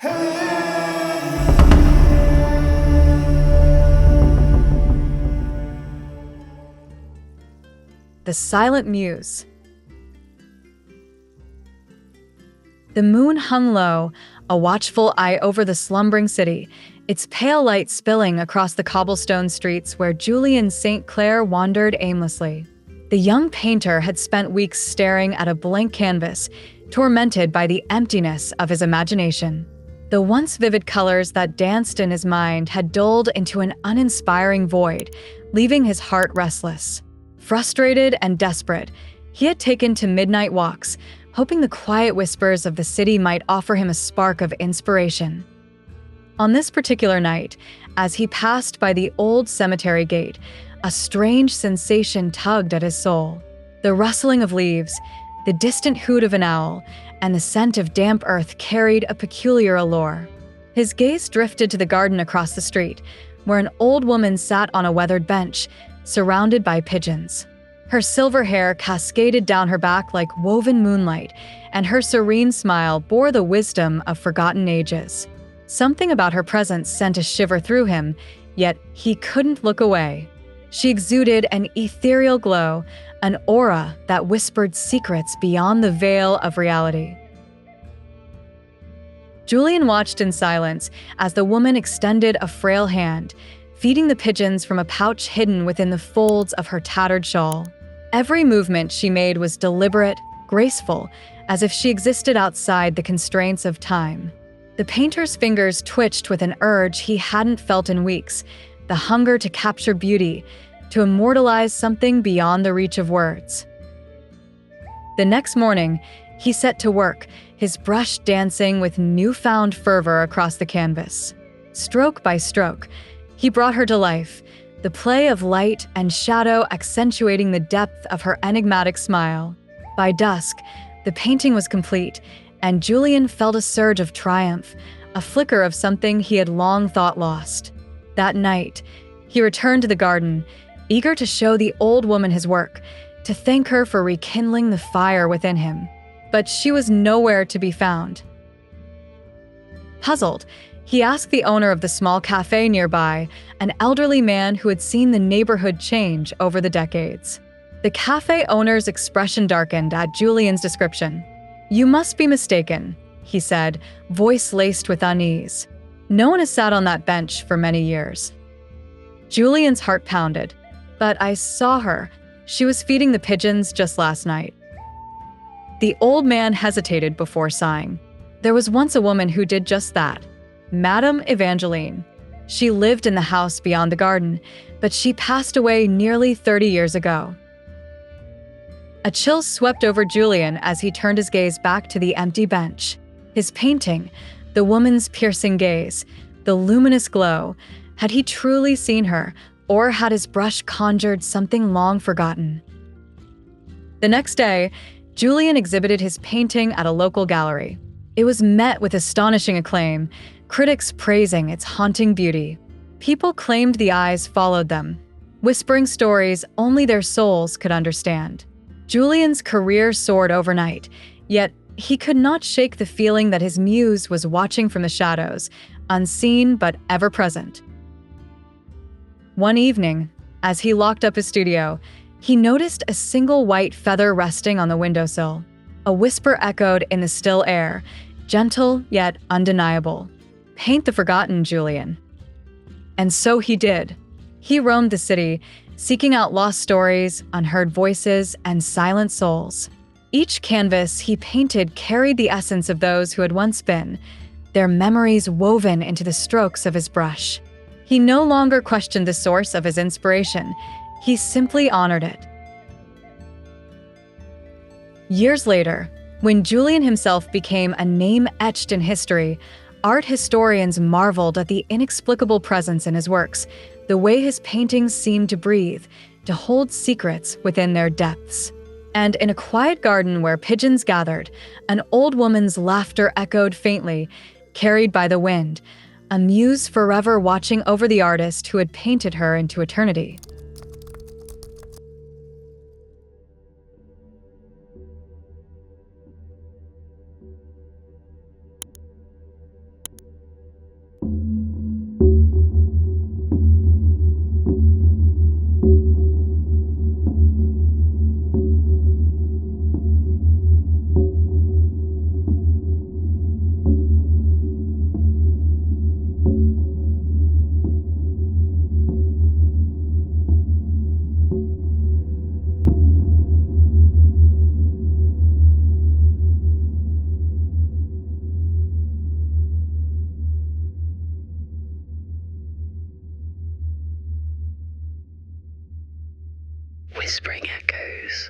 The Silent Muse. The moon hung low, a watchful eye over the slumbering city, its pale light spilling across the cobblestone streets where Julian St. Clair wandered aimlessly. The young painter had spent weeks staring at a blank canvas, tormented by the emptiness of his imagination. The once vivid colors that danced in his mind had dulled into an uninspiring void, leaving his heart restless. Frustrated and desperate, he had taken to midnight walks, hoping the quiet whispers of the city might offer him a spark of inspiration. On this particular night, as he passed by the old cemetery gate, a strange sensation tugged at his soul. The rustling of leaves, the distant hoot of an owl, and the scent of damp earth carried a peculiar allure. His gaze drifted to the garden across the street, where an old woman sat on a weathered bench, surrounded by pigeons. Her silver hair cascaded down her back like woven moonlight, and her serene smile bore the wisdom of forgotten ages. Something about her presence sent a shiver through him, yet he couldn't look away. She exuded an ethereal glow, an aura that whispered secrets beyond the veil of reality. Julian watched in silence as the woman extended a frail hand, feeding the pigeons from a pouch hidden within the folds of her tattered shawl. Every movement she made was deliberate, graceful, as if she existed outside the constraints of time. The painter's fingers twitched with an urge he hadn't felt in weeks, the hunger to capture beauty, to immortalize something beyond the reach of words. The next morning, he set to work, his brush dancing with newfound fervor across the canvas. Stroke by stroke, he brought her to life, the play of light and shadow accentuating the depth of her enigmatic smile. By dusk, the painting was complete, and Julian felt a surge of triumph, a flicker of something he had long thought lost. That night, he returned to the garden, eager to show the old woman his work, to thank her for rekindling the fire within him. But she was nowhere to be found. Puzzled, he asked the owner of the small cafe nearby, an elderly man who had seen the neighborhood change over the decades. The cafe owner's expression darkened at Julian's description. "You must be mistaken," he said, voice laced with unease. "No one has sat on that bench for many years." Julian's heart pounded. "But I saw her. She was feeding the pigeons just last night." The old man hesitated before sighing. "There was once a woman who did just that. Madame Evangeline. She lived in the house beyond the garden, but she passed away nearly 30 years ago." A chill swept over Julian as he turned his gaze back to the empty bench. His painting, the woman's piercing gaze, the luminous glow. Had he truly seen her, or had his brush conjured something long forgotten? The next day, Julian exhibited his painting at a local gallery. It was met with astonishing acclaim, critics praising its haunting beauty. People claimed the eyes followed them, whispering stories only their souls could understand. Julian's career soared overnight, yet he could not shake the feeling that his muse was watching from the shadows, unseen but ever present. One evening, as he locked up his studio, he noticed a single white feather resting on the windowsill. A whisper echoed in the still air, gentle yet undeniable. "Paint the forgotten, Julian." And so he did. He roamed the city, seeking out lost stories, unheard voices, and silent souls. Each canvas he painted carried the essence of those who had once been, their memories woven into the strokes of his brush. He no longer questioned the source of his inspiration. He simply honored it. Years later, when Julian himself became a name etched in history, art historians marveled at the inexplicable presence in his works, the way his paintings seemed to breathe, to hold secrets within their depths. And in a quiet garden where pigeons gathered, an old woman's laughter echoed faintly, carried by the wind, a muse forever watching over the artist who had painted her into eternity. whispering echoes.